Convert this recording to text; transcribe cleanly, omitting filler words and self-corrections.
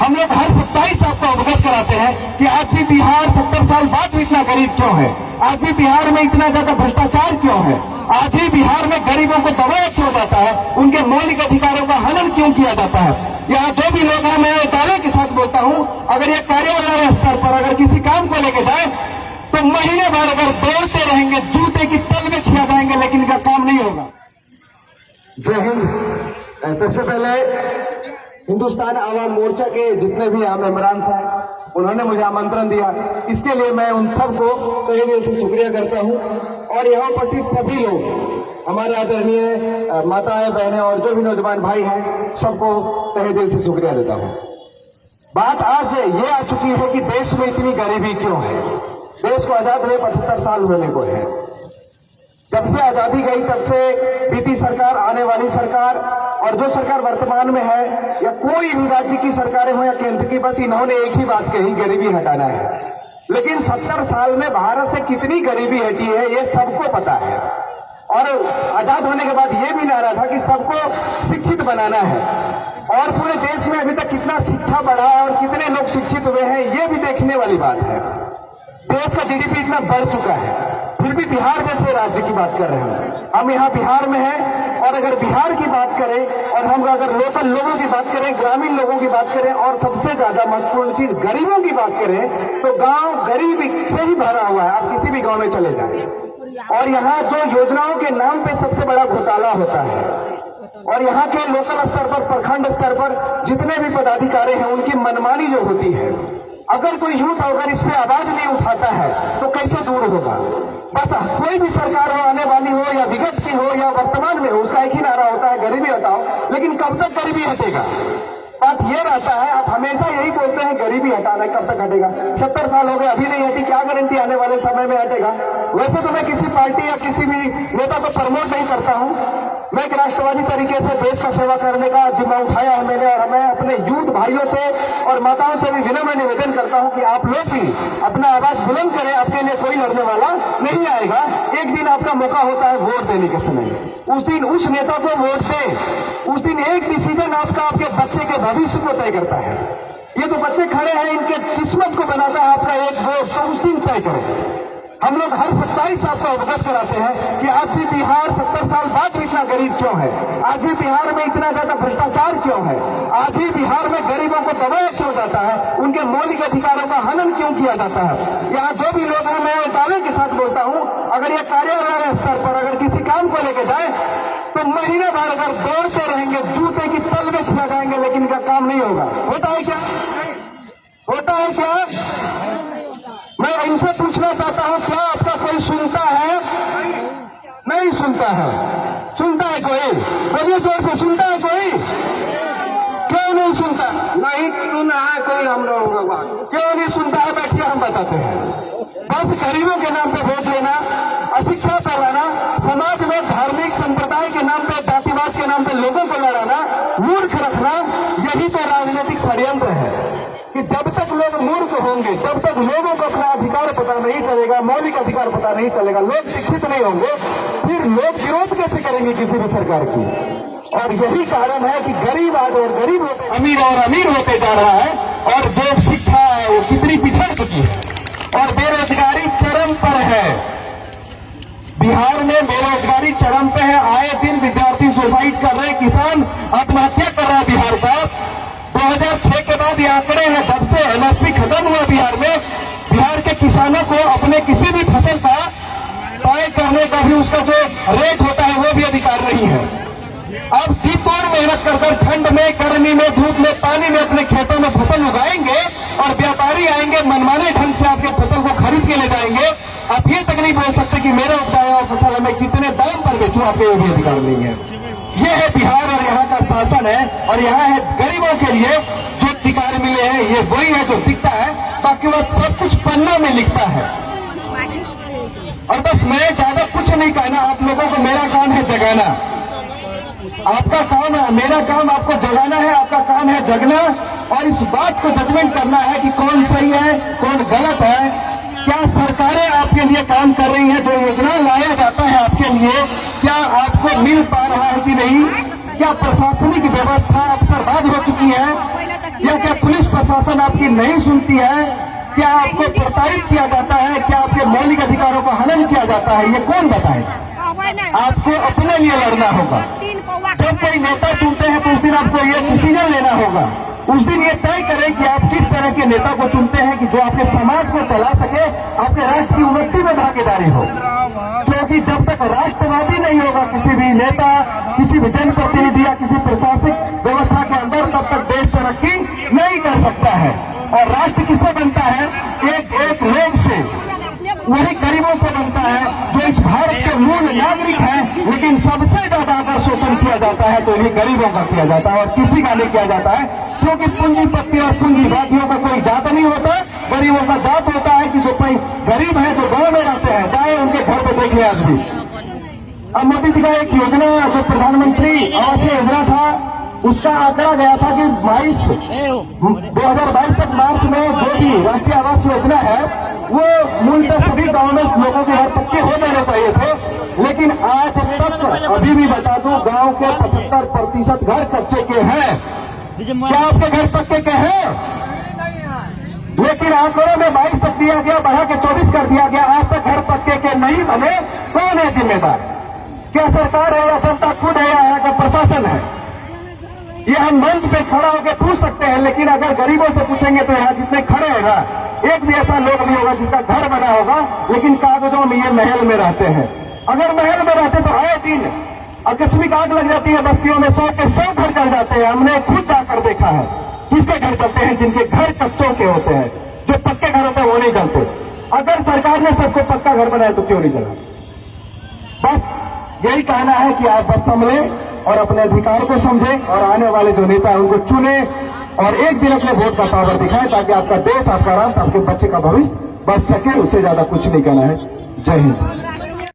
हम लोग हर 27 आपको अवगत कराते हैं कि आज भी बिहार 70 साल बाद भी इतना गरीब क्यों है, आज भी बिहार में इतना ज्यादा भ्रष्टाचार क्यों है, आज ही बिहार में गरीबों को दबाया क्यों जाता है, उनके मौलिक अधिकारों का हनन क्यों किया जाता है। यहाँ जो भी लोग हैं, मैं दावे के साथ बोलता हूँ, अगर ये कार्यालय स्तर पर अगर किसी काम को लेके जाए तो महीने भर अगर दौड़ते रहेंगे, जूते की तल में खिया जाएंगे, लेकिन इनका काम नहीं होगा। जय हिंद। सबसे पहले हिंदुस्तान आवाम मोर्चा के जितने भी यहाँ मेंबरान साहब, उन्होंने मुझे आमंत्रण दिया, इसके लिए मैं उन सबको तहे दिल से शुक्रिया करता हूँ। और यहाँ उपस्थित सभी लोग, हमारे आदरणीय माताएं, बहनें और जो भी नौजवान भाई हैं, सबको तहे दिल से शुक्रिया देता हूँ। बात आज ये आ चुकी है कि देश में इतनी गरीबी क्यों है। देश को आजाद हुए 75 साल होने को है। जब से आजादी गई तब से बीती सरकार, आने वाली सरकार और जो सरकार वर्तमान में है, या कोई भी राज्य की सरकारें हो या केंद्र की, बस इन्होंने एक ही बात कही, गरीबी हटाना है। लेकिन 70 साल में भारत से कितनी गरीबी हटी है ये सबको पता है। और आजाद होने के बाद ये भी नारा था कि सबको शिक्षित बनाना है। और पूरे देश में अभी तक कितना शिक्षा बढ़ा है और कितने लोग शिक्षित हुए हैं, ये भी देखने वाली बात है। देश का जीडीपी इतना बढ़ चुका है, फिर भी बिहार जैसे राज्य की बात कर रहे हैं हम यहाँ बिहार में हैं। और अगर बिहार की बात करें और हम अगर लोकल लोगों की बात करें, ग्रामीण लोगों की बात करें, और सबसे ज्यादा महत्वपूर्ण चीज गरीबों की बात करें, तो गांव गरीबी से ही भरा हुआ है। आप किसी भी गांव में चले जाएं और यहाँ जो योजनाओं के नाम पे सबसे बड़ा घोटाला होता है, और यहाँ के लोकल स्तर पर, प्रखंड स्तर पर जितने भी पदाधिकारी हैं, उनकी मनमानी जो होती है, अगर कोई यूथ अगर इस पे आवाज नहीं उठाता है तो कैसे दूर होगा। बस कोई भी सरकार हो, आने वाली हो या विगत की हो या वर्तमान में हो, उसका एक ही नारा होता है, गरीबी हटाओ। लेकिन कब तक गरीबी हटेगा? बात ये रहता है, आप हमेशा यही बोलते हैं गरीबी हटाना, कब तक हटेगा? 70 साल हो गए, अभी नहीं हटी, क्या गारंटी आने वाले समय में हटेगा? वैसे तो मैं किसी पार्टी या किसी भी नेता को प्रमोट नहीं करता हूं। मैं एक राष्ट्रवादी तरीके से देश का सेवा करने का जिम्मा उठाया है मैंने, और मैं अपने यूथ भाइयों से और माताओं से भी विनम्र निवेदन करता हूं कि आप लोग भी अपना आवाज बुलंद करें। आपके लिए कोई लड़ने वाला नहीं आएगा। एक दिन आपका मौका होता है वोट देने के समय, उस दिन उस नेता को वोट दें। उस दिन एक डिसीजन आपका आपके बच्चे के भविष्य को तय करता है। ये तो बच्चे खड़े हैं, इनके किस्मत को बनाता है आपका एक वोट, तो उस दिन तय करें। हम लोग हर 27 आपको अवगत कराते हैं कि आज भी बिहार 70 साल बाद भी इतना गरीब क्यों है, आज भी बिहार में इतना ज्यादा भ्रष्टाचार क्यों है, आज ही बिहार में गरीबों को दबाया क्यों जाता है, उनके मौलिक अधिकारों का हनन क्यों किया जाता है। यहाँ जो भी लोग हैं, मैं दावे के साथ बोलता हूँ, अगर ये कार्यालय स्तर पर अगर किसी काम को लेके जाए तो महीने भर अगर दौड़ते रहेंगे, जूते की तल में खिया जाएंगे, लेकिन इनका काम नहीं होगा। होता है क्या? होता है क्या? मैं इनसे पूछना चाहता हूं, क्या आपका कोई सुनता है? नहीं सुनता है। सुनता है कोई? बोलिए जोर से, सुनता है कोई? क्यों नहीं सुनता? नहीं सुना है कोई हम लोगों का बात। क्यों नहीं सुनता है? बैठिए, हम बताते हैं। बस गरीबों के नाम पे वोट लेना, अशिक्षा फैलाना, समाज में धार्मिक संप्रदाय के नाम पे, जातिवाद के नाम पे लोगों को लड़ाना, मूर्ख रखना, यही तो राजनीतिक षड्यंत्र है। कि जब तक लोग मूर्ख होंगे, जब तक लोगों को अपना अधिकार पता नहीं चलेगा, मौलिक अधिकार पता नहीं चलेगा, लोग शिक्षित नहीं होंगे, फिर लोग विरोध कैसे करेंगे किसी भी सरकार की। और यही कारण है कि गरीब आज और गरीब होते, अमीर और अमीर होते जा रहा है, और जो शिक्षा है वो कितनी पिछड़ चुकी है, और बेरोजगारी चरम पर है। बिहार में बेरोजगारी चरम पे है। आए दिन विद्यार्थी सुसाइड कर रहे हैं, किसान आत्महत्या कर रहा है बिहार का। 2006 के बाद ये आंकड़े हैं, जब से एमएसपी खत्म हुआ बिहार में, बिहार के किसानों को अपने किसी भी फसल का तय करने का भी उसका जो रेट होता है वो भी अधिकार नहीं है। अब जी तोड़ मेहनत कर ठंड में, गर्मी में, धूप में, पानी में अपने खेतों में फसल उगाएंगे, और व्यापारी आएंगे, मनमाने ढंग से आपके फसल को खरीद के ले जाएंगे। आप ये तक नहीं बोल सकते कि मेरा उपजाया हुआ फसल हमें कितने दाम पर बेचूं, आपके वो भी अधिकार नहीं है। ये है बिहार और यहाँ का शासन है, और यहाँ है गरीबों के लिए जो अधिकार मिले हैं, ये वही है जो दिखता है, बाकी वो सब कुछ पन्नों में लिखता है। और बस मैं ज्यादा कुछ नहीं कहना आप लोगों को, मेरा काम है जगाना। आपका काम है, मेरा काम आपको जगाना है, आपका काम है जगना, और इस बात को जजमेंट करना है कि कौन सही है, कौन गलत है। क्या सरकारें आपके लिए काम कर रही हैं? जो योजना लाया जाता है आपके लिए, क्या आपको मिल पा रहा है कि नहीं? क्या प्रशासनिक व्यवस्था अवसरवाद हो चुकी है? या क्या पुलिस प्रशासन आपकी नहीं सुनती है? क्या आपको प्रताड़ित किया जाता है? क्या आपके मौलिक अधिकारों का हनन किया जाता है? ये कौन बताए? आपको अपने लिए लड़ना होगा। जब कोई नेता चुनते हैं तो उस दिन आपको ये डिसीजन लेना होगा। उस दिन ये तय करें कि आप किस तरह के नेता को चुनते हैं कि जो आपके समाज को चला सके, आपके राष्ट्र की उन्नति में भागीदारी हो। क्योंकि जब तक राष्ट्रवादी नहीं होगा किसी भी नेता, किसी भी जनप्रतिनिधि या किसी प्रशासनिक व्यवस्था के अंदर, तब तक देश तरक्की नहीं कर सकता है। और राष्ट्र किससे बनता है? एक लोग से, वही गरीबों से बनता है जो इस भारत के मूल नागरिक हैं। लेकिन सबसे ज्यादा अगर शोषण किया जाता है तो इन्हीं गरीबों का किया जाता है और किसी का नहीं किया जाता है। क्योंकि पूंजीपति और पूंजीवादियों का कोई जात नहीं होता, गरीबों का जात होता है कि जो कोई गरीब है जो गांव में रहते हैं, जाए उनके घर पे देख ले आज भी। अब मोदी जी का एक योजना जो प्रधानमंत्री आवास योजना था, उसका आंकड़ा गया था कि 2022 तक मार्च में जो भी राष्ट्रीय आवास योजना है वो मूलतः सभी गांव में लोगों के घर पक्के हो जाने चाहिए थे। लेकिन आज तक अभी भी बता दूं, गांव के 75% घर कच्चे के हैं। क्या आपके घर पक्के के हैं? लेकिन आंकड़ों में 22 तक दिया गया, बढ़ा के 24 कर दिया गया। आज तक घर पक्के के नहीं बने, कौन है जिम्मेदार? क्या सरकार है या जनता खुद है या यहाँ का प्रशासन है? ये हम मंच पे खड़ा होकर पूछ सकते हैं, लेकिन अगर गरीबों से पूछेंगे तो यहाँ जितने खड़े हैं ना, एक भी ऐसा लोग नहीं होगा जिसका घर बना होगा, लेकिन कागजों में ये महल में रहते हैं। अगर महल में रहते तो आए दिन आकस्मिक आग लग जाती है बस्तियों में, 100 के 100 घर जल जाते हैं। हमने खुद जाकर देखा है किसके घर जलते हैं, जिनके घर कच्चों के होते हैं। जो पक्के घर होते हैं वो नहीं जलते। अगर सरकार ने सबको पक्का घर बनाया तो क्यों नहीं जला? बस यही कहना है कि आप बस संभले और अपने अधिकार को समझें और आने वाले जो नेता है उनको चुने और एक दिन अपने वोट का पावर दिखाएं, ताकि आपका देश, आपका राष्ट्र, आपके बच्चे का भविष्य बच सके। उससे ज्यादा कुछ नहीं कहना है। जय हिंद।